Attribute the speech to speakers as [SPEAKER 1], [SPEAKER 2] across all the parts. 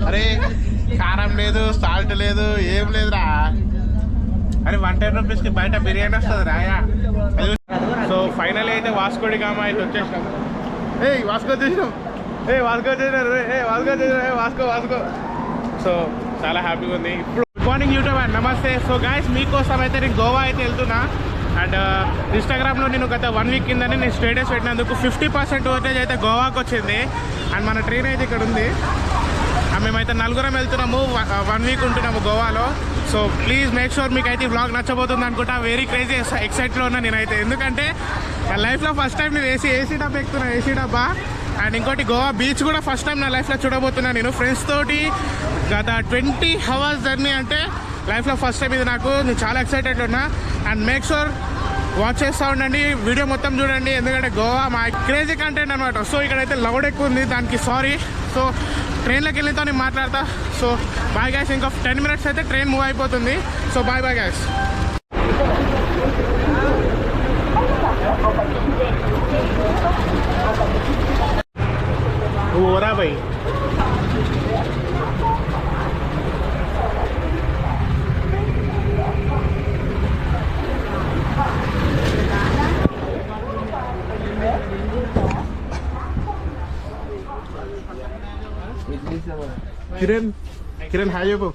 [SPEAKER 1] అరే కారం లేదు, సాల్ట్ లేదు, ఏం లేదురా. అరే 110 రూపీస్కి బయట బిర్యానీ వస్తుంది రాయా. సో ఫైనల్ అయితే వాస్కోడి గామా అయితే వచ్చేసినాం. వాస్కో చేసినాం, వాస్కో చేసినారు, వాస్కో. సో చాలా హ్యాపీగా ఉంది. ఇప్పుడు గుడ్ మార్నింగ్ యూట్యూబ్ అండ్ నమస్తే. సో గాయస్ మీకోసం అయితే నేను గోవా అయితే వెళ్తున్నా. అండ్ ఇన్స్టాగ్రామ్లో నేను గత 1 వీక్ కిందని నేను స్టేటస్ పెట్టినందుకు 50% ఓటేజ్ అయితే గోవాకి వచ్చింది. అండ్ మన ట్రైన్ అయితే ఇక్కడ ఉంది. మేమైతే 4 వెళ్తున్నాము, 1 వీక్ ఉంటున్నాము గోవాలో. సో ప్లీజ్ మేక్ షూర్ మీకు అయితే ఈ వ్లాగ్ నచ్చబోతుంది అనుకుంటా. వెరీ క్రేజీ ఎక్సైట్లో ఉన్నా నేనైతే, ఎందుకంటే నా లైఫ్లో ఫస్ట్ టైం నేను ఏసీ డబ్బా ఎక్కుతున్నా, ఏసీ డబ్బా. అండ్ ఇంకోటి గోవా బీచ్ కూడా ఫస్ట్ టైం నా లైఫ్లో చూడబోతున్నా నేను ఫ్రెండ్స్ తోటి. గత 20 hours జర్నీ అంటే లైఫ్లో ఫస్ట్ టైం ఇది నాకు. నేను చాలా ఎక్సైటెడ్ ఉన్నా. అండ్ మేక్ షూర్ వాచ్ చేస్తూ ఉండండి, వీడియో మొత్తం చూడండి, ఎందుకంటే గోవా మా క్రేజీ కంటెంట్ అనమాట. సో ఇక్కడైతే లౌడ్ ఎక్కువ ఉంది, దానికి సారీ. సో ట్రైన్లోకి వెళ్ళితో నేను మాట్లాడతా. సో బాయ్ గ్యాస్, ఇంకా 10 minutes అయితే ట్రైన్ మూవ్ అయిపోతుంది. So bye guys. ఓరా బాయ్. కిరణ్ హాయ్ చెప్పు.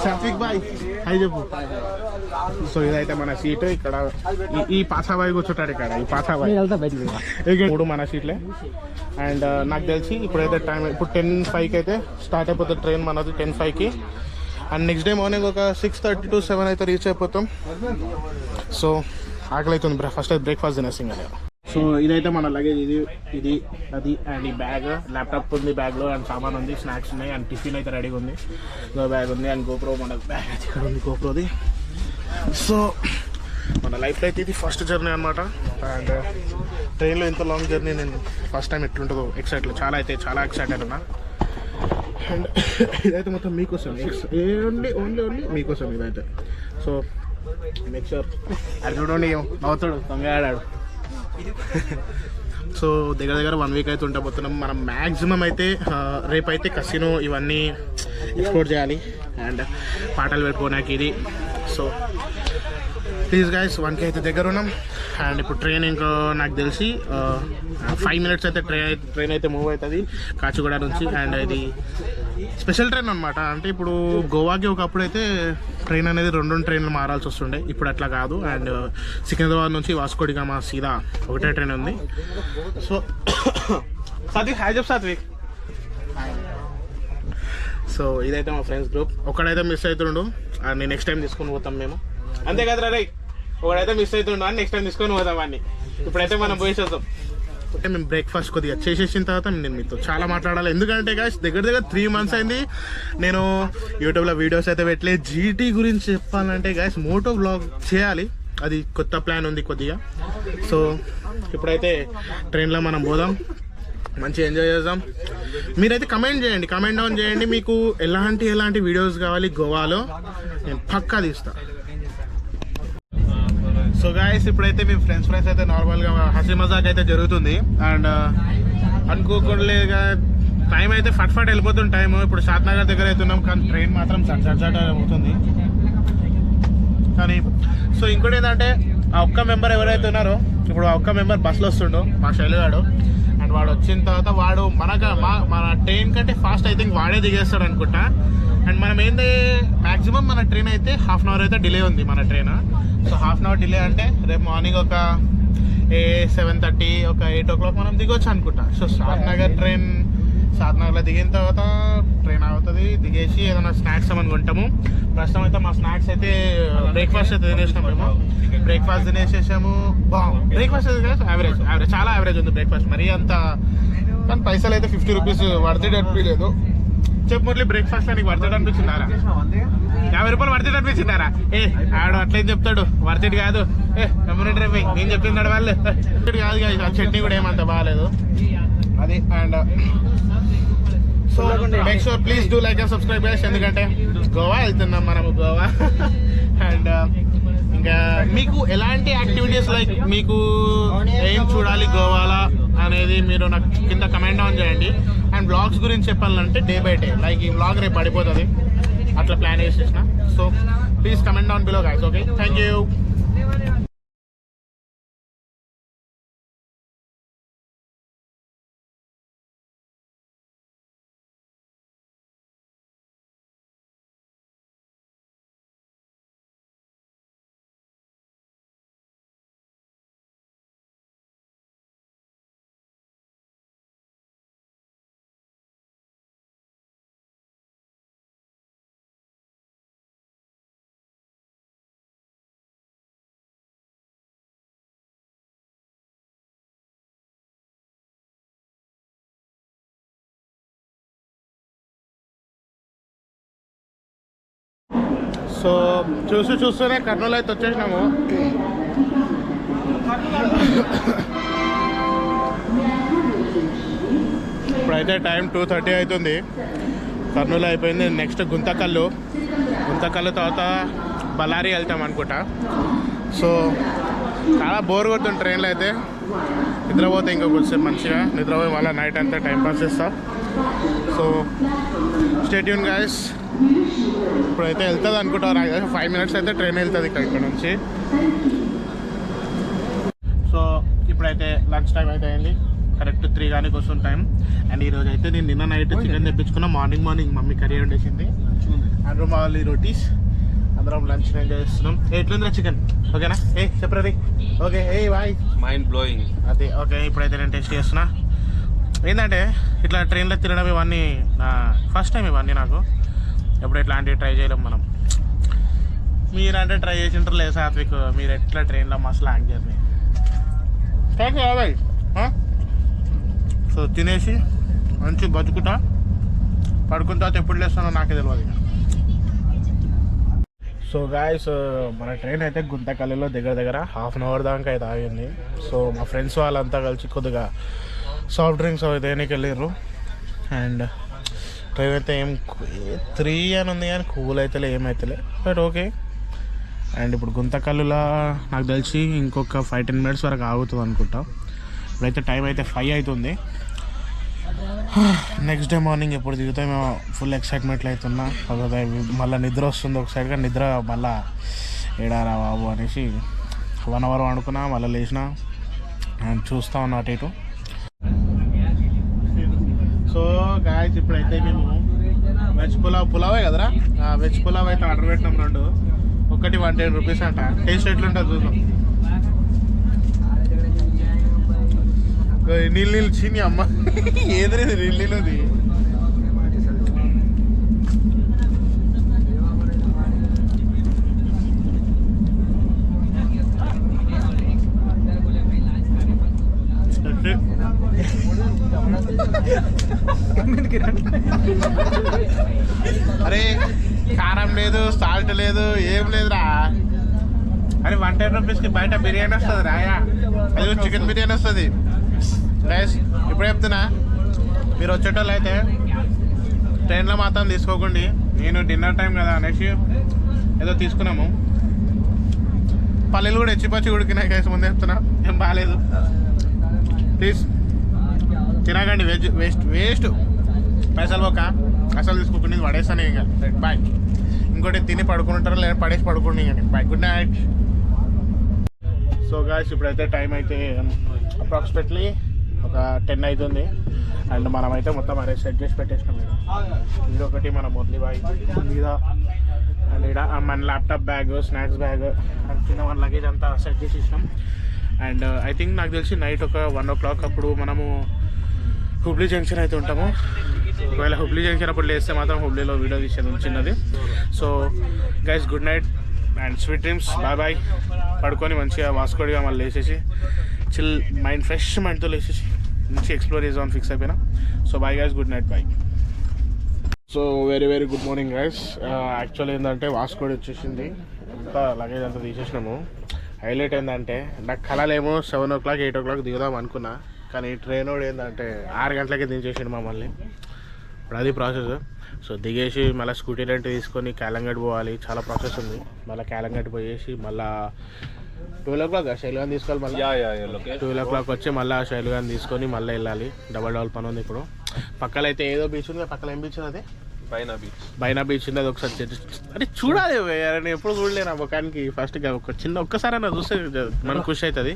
[SPEAKER 1] సాత్విక్ బాయ్ హాయ్ చెప్పు. సో ఇదైతే మన సీట్. ఇక్కడ ఈ పాసాబాయ్ కూర్చుంటాడు. ఇక్కడ ఈ పాసాబాయ్ 3 మన సీట్లే. అండ్ నాకు తెలిసి ఇప్పుడైతే టైం ఇప్పుడు 10:05 అయితే స్టార్ట్ అయిపోతుంది ట్రైన్ మనది, 10:05కి. అండ్ నెక్స్ట్ డే మార్నింగ్ ఒక 6:30 to 7 అయితే రీచ్ అయిపోతాం. సో ఆకలి అవుతుంది, ఫస్ట్ అయితే బ్రేక్ఫాస్ట్ తినేస్తాం కదా. సో ఇదైతే మన లగేజ్, ఇది అది. అండ్ ఈ బ్యాగ్, ల్యాప్టాప్ ఉంది బ్యాగ్లో, అండ్ సామాన్ ఉంది, స్నాక్స్ ఉన్నాయి, అండ్ టిఫిన్ అయితే రెడీగా ఉంది. బ్యాగ్ ఉంది, అండ్ గోప్రో మన బ్యాగ్ అయితే ఇక్కడ ఉంది, గోప్రోది. సో మన లైఫ్లో అయితే ఇది ఫస్ట్ జర్నీ అనమాట. అండ్ ట్రైన్లో ఇంత లాంగ్ జర్నీ నేను ఫస్ట్ టైం ఎట్లుంటుందో చాలా ఎక్సైటెడ్ ఉన్నా. అండ్ ఇదైతే మొత్తం మీకోసం, ఓన్లీ మీకోసం ఇదైతే. సో మేక్ షూర్ అది చూడండి, నవ్వుతాడు తొంగడాడు. సో దగ్గర 1 వీక్ అయితే ఉండబోతున్నాం. మనం మ్యాక్సిమం అయితే రేపైతే కసినో ఇవన్నీ ఎక్స్ప్లోర్ చేయాలి అండ్ పాటలు పెట్టుకోవడానికి ఇది. సో ప్లీజ్ గైస్, 1K అయితే దగ్గర ఉన్నాం. అండ్ ఇప్పుడు ట్రైన్ ఇంకా నాకు తెలిసి 5 minutes అయితే ట్రైన్ అయితే మూవ్ అవుతుంది కాచిగూడ నుంచి. అండ్ ఇది స్పెషల్ ట్రైన్ అనమాట. అంటే ఇప్పుడు గోవాకి ఒకప్పుడు అయితే ట్రైన్ అనేది 2 ట్రైన్లు మారాల్సి వస్తుండే, ఇప్పుడు అట్లా కాదు. అండ్ సికింద్రాబాద్ నుంచి వాస్కోడి గామా సీదా ఒకటే ట్రైన్ ఉంది. సో సాత్విక్ హాయ్ చెప్ సాత్విక్. సో ఇదైతే మా ఫ్రెండ్స్ గ్రూప్. ఒకడైతే మిస్ అవుతుండు, అని నెక్స్ట్ టైం తీసుకొని పోతాం మేము, అంతే కదరా రై. ఒకడైతే మిస్ అవుతుండు అని నెక్స్ట్ టైం తీసుకొని పోతాం అన్ని. ఇప్పుడైతే మనం పోయి చేద్దాం. అంటే మేము బ్రేక్ఫాస్ట్ కొద్దిగా చేసేసిన తర్వాత నేను మీతో చాలా మాట్లాడాలి, ఎందుకంటే గాయ్స్ దగ్గర 3 months అయింది నేను యూట్యూబ్లో వీడియోస్ అయితే పెట్టలేదు. జీటీ గురించి చెప్పాలంటే గాయ్స్ మోటో వ్లాగ్ చేయాలి, అది కొత్త ప్లాన్ ఉంది కొద్దిగా. సో ఇప్పుడైతే ట్రైన్లో మనం పోదాం, మంచిగా ఎంజాయ్ చేద్దాం. మీరైతే కమెంట్ డౌన్ చేయండి మీకు ఎలాంటి వీడియోస్ కావాలి గోవాలో, నేను పక్కా తీస్తా. సో గాయస్ ఇప్పుడైతే మేము ఫ్రెండ్స్ అయితే నార్మల్గా హసీ మజాక్ అయితే జరుగుతుంది. అండ్ అనుకోకుండా టైం అయితే ఫట్ వెళ్ళిపోతుంది టైం. ఇప్పుడు షాద్నగర్ దగ్గర అవుతున్నాం, కానీ ట్రైన్ మాత్రం చట్ అవుతుంది. కానీ సో ఇంకోటి ఏంటంటే ఆ ఒక్క మెంబర్ ఎవరైతే ఉన్నారో, ఇప్పుడు ఆ ఒక్క మెంబర్ బస్సులో వస్తుండో మా శైలుగాడు. అండ్ వాడు వచ్చిన తర్వాత వాడు మన ట్రైన్ కంటే ఫాస్ట్ ఐ థింక్ వాడే దిగేస్తాడు అనుకుంటా. అండ్ మనం ఏంటి మ్యాక్సిమం మన ట్రైన్ అయితే 1/2 hour అయితే డిలే ఉంది మన ట్రైన్. సో 1/2 hour డిలే అంటే రేపు మార్నింగ్ ఒక 7:30 ఒక 8 o'clock మనం దిగొచ్చు అనుకుంటా. సో షాద్నగర్లో దిగిన తర్వాత ట్రైన్ అవుతుంది, దిగేసి ఏదైనా స్నాక్స్ ఏమైనా కొంటాము. ప్రస్తుతం అయితే మా స్నాక్స్ అయితే బ్రేక్ఫాస్ట్ అయితే తినేసినాము మేము. బ్రేక్ఫాస్ట్ తినేసేసాము. బ్రేక్ఫాస్ట్ అయితే యావరేజ్ చాలా యావరేజ్ ఉంది బ్రేక్ఫాస్ట్, మరీ అంత. కానీ పైసలు అయితే 50 rupees వర్త్ అనిపించలేదు. చెప్పు మురళి, బ్రేక్ఫాస్ట్ నీకు వర్త్ అనిపించిందారా? 50 రూపాయలు వర్త్ అనిపించిందారా? ఆడు అట్లేం చెప్తాడు, వర్త్ కాదు. కమ్యూనిటీ పోయి నేను చెప్తున్నాడు వాళ్ళు కాదు కాదు. చట్నీ కూడా ఏమంత బాగాలేదు అది. And so make sure please do like and subscribe guys, ఎందుకంటే గోవా వెళ్తున్నాం మనము, గోవా. అండ్ మీకు ఎలాంటి యాక్టివిటీస్ లైక్ మీకు ఏం చూడాలి గోవాలో అనేది మీరు నాకు కింద కమెంట్ డౌన్ చేయండి. అండ్ బ్లాగ్స్ గురించి చెప్పాలంటే డే బై డే, లైక్ ఈ బ్లాగ్ రేపు పడిపోతుంది అట్లా ప్లాన్ చేసేసిన. So please comment down below guys. Okay, thank you. So చూస్తూనే కర్నూలు అయితే వచ్చేసినాము. ఇప్పుడైతే టైం 2:30 అవుతుంది. కర్నూలు అయిపోయింది. నెక్స్ట్ గుంతకల్లు తర్వాత బళ్ళారి వెళ్తాం అనుకుంటా. సో చాలా బోర్ కొడుతుంది ట్రైన్లో అయితే. నిద్రపోతే ఇంకా కొంచెం మంచిగా నిద్రపోయి మళ్ళీ నైట్ అంతా టైంపాస్ చేస్తా. So stay tune guys. ఇప్పుడైతే వెళ్తుంది అనుకుంటారు 5 minutes అయితే ట్రైన్ వెళ్తుంది ఇక్కడ నుంచి. సో ఇప్పుడైతే లంచ్ టైం అయితే అయింది. కరెక్ట్ 3 కానీ వస్తుంది టైం. అండ్ ఈరోజు అయితే నేను నిన్న నైట్ చికెన్ తెప్పించుకున్నా. మార్నింగ్ మమ్మీ కర్రీ వండేసింది. అండ్ మళ్ళీ రోటీస్. అందరం లంచ్ ఎంజాయ్ చేస్తున్నాం. ఎట్లుందిరా చికెన్? ఓకేనా? చెప్పరా? ఓకే. బాయ్.
[SPEAKER 2] Mind blowing.
[SPEAKER 1] అదే ఓకే. ఇప్పుడైతే నేను టేస్ట్ చేస్తున్నా. ఏంటంటే ఇట్లా ట్రైన్లో తినడం ఇవన్నీ ఫస్ట్ టైం. ఇవన్నీ నాకు ఎప్పుడు ఇట్లాంటివి ట్రై చేయలేం మనం. మీరంటే ట్రై చేసి ఉంటారు లేదు సాత్విక్. మీరు ఎట్లా ట్రైన్లో మస్తు long journey. Thank you bye. So తినేసి మంచి బతుకుతా. పడుకున్న తర్వాత ఎప్పుడు లేస్తానో నాకే తెలియదు. సో గాయస్, మన ట్రైన్ అయితే గుంతకల్లులో దగ్గర 1/2 hour దాకా అయితే ఆగింది. సో మా ఫ్రెండ్స్ వాళ్ళంతా కలిసి కొద్దిగా సాఫ్ట్ డ్రింక్స్ అవి దేనికి వెళ్ళారు. అండ్ ట్రైన్ అయితే 3 అని ఉంది కానీ కూల్ అవుతలే ఏమవుతలే, బట్ ఓకే. అండ్ ఇప్పుడు గుంతకల్లులో నాకు తెలిసి ఇంకొక 5-10 minutes వరకు ఆగుతుంది అనుకుంటా. ఇప్పుడైతే టైం అయితే 5 అవుతుంది. నెక్స్ట్ డే మార్నింగ్ ఎప్పుడు దిగుతా మేము ఫుల్ ఎక్సైట్మెంట్లో అవుతున్నా. మళ్ళీ నిద్ర వస్తుంది ఒక సైడ్గా. నిద్ర మళ్ళీ ఏడారా బాబు అనేసి 1 hour అనుకున్నా. మళ్ళీ లేచిన అండ్ చూస్తూ ఉన్నా అటు ఇటు. సో గాయస్, ఇప్పుడైతే మేము వెజ్ పులావే కదరా, వెజ్ పులావ్ అయితే ఆర్డర్ పెట్టినాం. 2 ఒకటి 110 rupees అంట. టేస్ట్ ఎట్లుంటుంది చూద్దాం. నీళ్ళు చీని అమ్మ ఏది నీళ్ళది. అరే కారం లేదు, సాల్ట్ లేదు, ఏం లేదురా. అరే 110 rupeesకి బయట బిర్యానీ వస్తుంది రాయా. అది చికెన్ బిర్యానీ వస్తుంది గైస్. ఇప్పుడు చెప్తున్నా, మీరు వచ్చేటోళ్ళు అయితే ట్రైన్లో మాత్రం తీసుకోకండి. నేను డిన్నర్ టైం కదా అనేసి ఏదో తీసుకున్నాము. పల్లెలు కూడా ఎచ్చిపచ్చి ఉడికినాయి గైస్. ముందు చెప్తున్నా, ఏం బాగాలేదు. ప్లీజ్ తినకండి. వేస్ట్ పైసలు పోక అసలు తీసుకోకుండా పడేస్తాను. ఇంకా బాయ్. ఇంకోటి తిని పడుకుంటారు లేదా పడేసి పడుకోండి. ఇంకా bye, good night. So guys, ఇప్పుడైతే టైం అయితే అప్రాక్సిమేట్లీ ఒక 10 అవుతుంది. అండ్ మనమైతే మొత్తం అరే సెట్ చేసి పెట్టేసినాం. ఇది ఒకటి మన మురళి బాయ్ మీద. అండ్ ఇక్కడ మన laptop bag, snacks bag and చిన్న మన లగేజ్ అంతా సెట్ చేసి ఇచ్చినాం. అండ్ ఐ థింక్ నాకు తెలిసి నైట్ ఒక 1 o'clock అప్పుడు మనము హుబ్లీ జంక్షన్ అయితే ఉంటాము. ఒకవేళ హుబ్లీ జంక్షన్ అప్పుడు లేస్తే మాత్రం హుబ్లీలో వీడియో తీసేది చిన్నది. So guys, good night and sweet dreams. Bye. పడుకొని మంచిగా వాస్కోడిగా మళ్ళీ లేచేసి చిల్ మైండ్ ఫ్రెష్ మైండ్తో లేచేసి మంచి ఎక్స్ప్లోర్ చేద్దాం ఫిక్స్ అయిపోయినా. So bye guys, good night, bye. So very good morning guys. Actually ఏంటంటే వాస్కోడి వచ్చేసింది. అంతా లగేజ్ అంతా తీసేసినాము. హైలైట్ ఏంటంటే నాకు కళలేమో 7 o'clock 8 o'clock దిగుదాం అనుకున్నా. కానీ ట్రైన్ వాడు ఏంటంటే 6 గంటలకే దించేసిండు మమ్మల్ని. ఇప్పుడు అది ప్రాసెస్. సో దిగేసి మళ్ళీ స్కూటీ రెంట్ తీసుకొని కాలంగట్ పోవాలి, చాలా ప్రాసెస్ ఉంది. మళ్ళీ కాలంగట్ పోయేసి మళ్ళీ 12 o'clock శైలుగాని తీసుకోవాలి. మళ్ళీ 12 o'clock వచ్చి మళ్ళీ శైలుగాని తీసుకొని మళ్ళీ వెళ్ళాలి. డబల్ పని ఉంది ఇప్పుడు. పక్కన అయితే ఏదో బీచ్ ఉంది, పక్కన ఏం బీచ్ ఉంది? అది బైనా బీచ్ ఉంది. అది ఒకసారి అంటే చూడాలి, నేను ఎప్పుడు చూడలేను ఆ ముఖానికి. ఫస్ట్గా ఒక్కసారి అన్న చూస్తే మనకు ఖుషి అవుతుంది.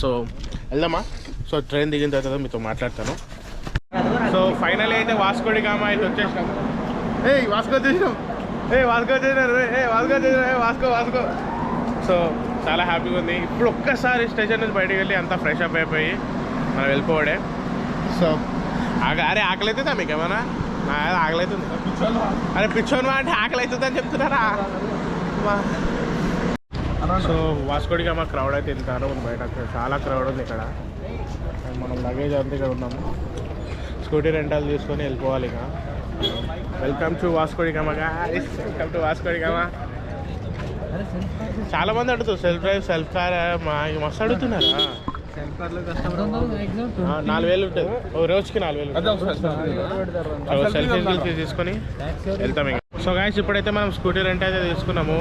[SPEAKER 1] సో వెళ్దామా? సో ట్రైన్ దిగిన తర్వాత మీతో మాట్లాడతాను. సో ఫైనల్ అయితే వాస్కోడి గామా అయితే వచ్చేసినాం. వాస్కో చేసినాం, వాస్కో చేసినారు, వాస్కో. సో చాలా హ్యాపీగా ఉంది. ఇప్పుడు ఒక్కసారి స్టేషన్ నుంచి బయటకు వెళ్ళి అంతా ఫ్రెష్ అప్ అయిపోయి మనం వెళ్ళిపోవడే. సో అరే ఆకలి అవుతుందా మీకు ఏమన్నా? ఆకలి అవుతుంది. అరే పిచ్చోను అంటే ఆకలి అవుతుంది అని చెప్తున్నారా? సో వాస్కోడి గామా క్రౌడ్ అయితే వెళ్తారు బయట, చాలా క్రౌడ్ ఉంది ఇక్కడ. మనం లగేజ్ అంతా ఇక్కడ ఉన్నాము. స్కూటీ రెంటల్ తీసుకొని వెళ్ళిపోవాలి ఇక. Welcome to Vasco da Gama guys, welcome to Vasco da Gama. చాలా మంది అడుగుతారు సెల్ఫ్ డ్రైవ్, సెల్ఫ్ కార్ మస్తు అడుగుతున్నారా? 4,000 ఉంటుంది ఒక రోజుకి, 4,000 సెల్ఫీ తీసుకొని వెళ్తాం ఇక. సో గాయ్స్ ఇప్పుడైతే మనం స్కూటీ రెంట్ అయితే తీసుకున్నాము.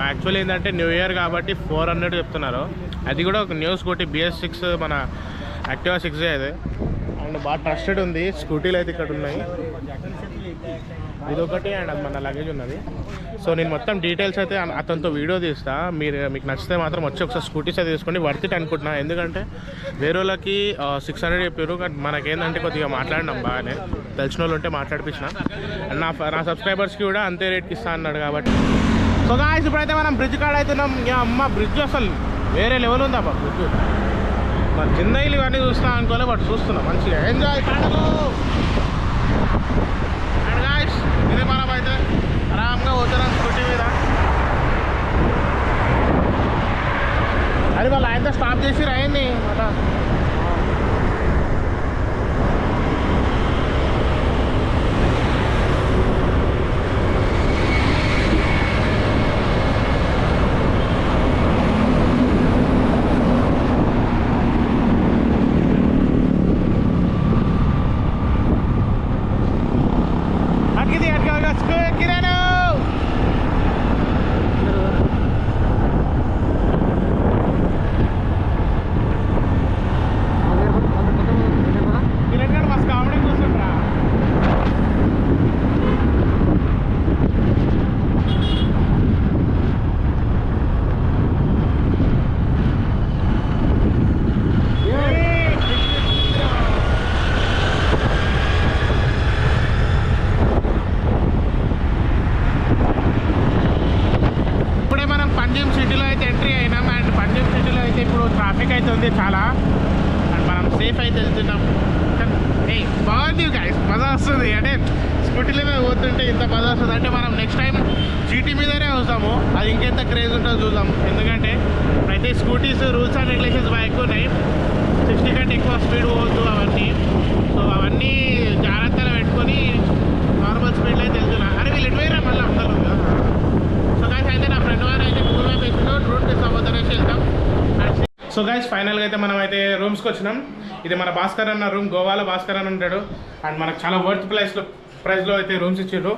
[SPEAKER 1] యాక్చువల్లీ ఏంటంటే న్యూ ఇయర్ కాబట్టి 400 చెప్తున్నారు. అది కూడా ఒక న్యూ స్కూటీ BS6, మన యాక్టివా 6 అది. అండ్ బాగా ట్రస్టెడ్ ఉంది. స్కూటీలు అయితే ఇక్కడ ఉన్నాయి, ఇదొకటి. అండ్ అది మన లగేజ్ ఉన్నది. సో నేను మొత్తం డీటెయిల్స్ అయితే అతనితో వీడియో తీస్తా. మీకు నచ్చితే మాత్రం వచ్చి ఒకసారి స్కూటీస్ అయితే తీసుకోండి, వర్త్ ఇట్ అనుకుంటున్నా. ఎందుకంటే వేరే వాళ్ళకి 600 చెప్పారు, కానీ మనకేంటంటే కొద్దిగా మాట్లాడినాం బాగానే, తెలిసిన వాళ్ళు ఉంటే మాట్లాడిపించిన. అండ్ నా సబ్స్క్రైబర్స్కి కూడా అంతే రేట్కి ఇస్తా అన్నాడు కాబట్టి. సో గాయ్స్ ఇప్పుడైతే మనం బ్రిడ్జ్ కాడ అవుతున్నాం. అమ్మ బ్రిడ్జ్ అసలు వేరే లెవెల్ ఉంది అబ్బా బ్రిడ్జ్. మరి జిందగీలు ఇవన్నీ చూస్తా అనుకోలే, బట్ చూస్తున్నాం మంచిగా ఎంజాయ్ కాడలు. అండ్ గాయ్స్ ఇది మనం అయితే ఆరాంగా పోతున్నాం స్కూటీ మీద. అది వాళ్ళు ఆయనతో స్టాప్ చేసి రాయండి అలా. చాలా. అండ్ మనం సేఫ్ అయితే వెళ్తున్నాం. బాగుంది గైస్, మజా వస్తుంది. అంటే స్కూటీల మీద పోతుంటే ఇంత మజా వస్తుంది అంటే మనం నెక్స్ట్ టైం జీటీ మీదనే వస్తాము. అది ఇంకెంత క్రేజ్ ఉంటుందో చూద్దాం. ఎందుకంటే అయితే స్కూటీస్ రూల్స్ అండ్ రెగ్యులేషన్స్ బాగా ఎక్కువ ఉన్నాయి. 60 కంటే ఎక్కువ స్పీడ్ పోవద్దు అవన్నీ. సో అవన్నీ జాగ్రత్తగా పెట్టుకొని నార్మల్ స్పీడ్లో అయితే వెళ్తున్నా. అరే వీళ్ళు ఎటువైనా మళ్ళీ అందరూ. సో గైస్ అయితే నా ఫ్రెండ్ వారు అయితే గూగుల్ మ్యాప్ వేసిందో రూట్ మిస్ అవ్వద్దనేసి వెళ్తాం. సో గైస్ ఫైనల్గా అయితే మనం అయితే రూమ్స్కి వచ్చినాం. ఇది మన భాస్కర్ అన్న రూమ్, గోవాలో భాస్కర్ అని ఉంటాడు. అండ్ మనకు చాలా వర్త్ ప్రైస్లో అయితే రూమ్స్ ఇచ్చారు.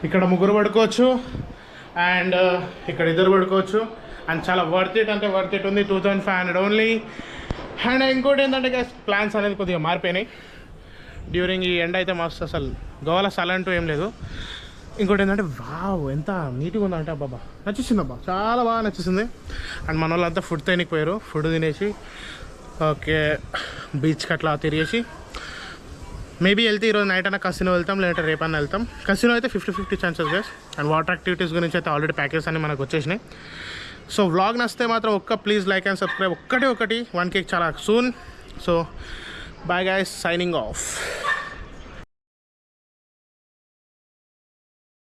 [SPEAKER 1] ఇక్కడ 3 పడుకోవచ్చు అండ్ ఇక్కడ 2 పడుకోవచ్చు. అండ్ చాలా వర్త్ ఇట్ అంటే వర్త్ ఇట్ ఉంది. 2,500 ఓన్లీ. అండ్ ఇంకోటి ఏంటంటే గైస్ ప్లాన్స్ అనేది కొద్దిగా మారిపోయినాయి డ్యూరింగ్ ఈ ఎండ్ అయితే. మస్తు అసలు గోవాలో సల అంటూ ఏం లేదు. ఇంకోటి ఏంటంటే వావ్ ఎంత నీట్గా ఉందంటే అబ్బాబా నచ్చేసింది అబ్బా, చాలా బాగా నచ్చేసింది. అండ్ మన వాళ్ళంతా ఫుడ్ తినకపోయారు, ఫుడ్ తినేసి ఓకే బీచ్కి అట్లా తిరిగేసి మేబీ వెళ్తే ఈరోజు నైట్ అయినా కసినో వెళ్తాం, లేదంటే రేపన్నా వెళ్తాం. కసినో అయితే 50-50 chances guys. And water activities గురించి అయితే ఆల్రెడీ ప్యాకేజ్ అన్ని మనకు వచ్చేసినాయి. సో వ్లాగ్ నచ్చితే మాత్రం ప్లీజ్ లైక్ అండ్ సబ్స్క్రైబ్. ఒకటి 1K చాలా soon. So bye guys, signing of.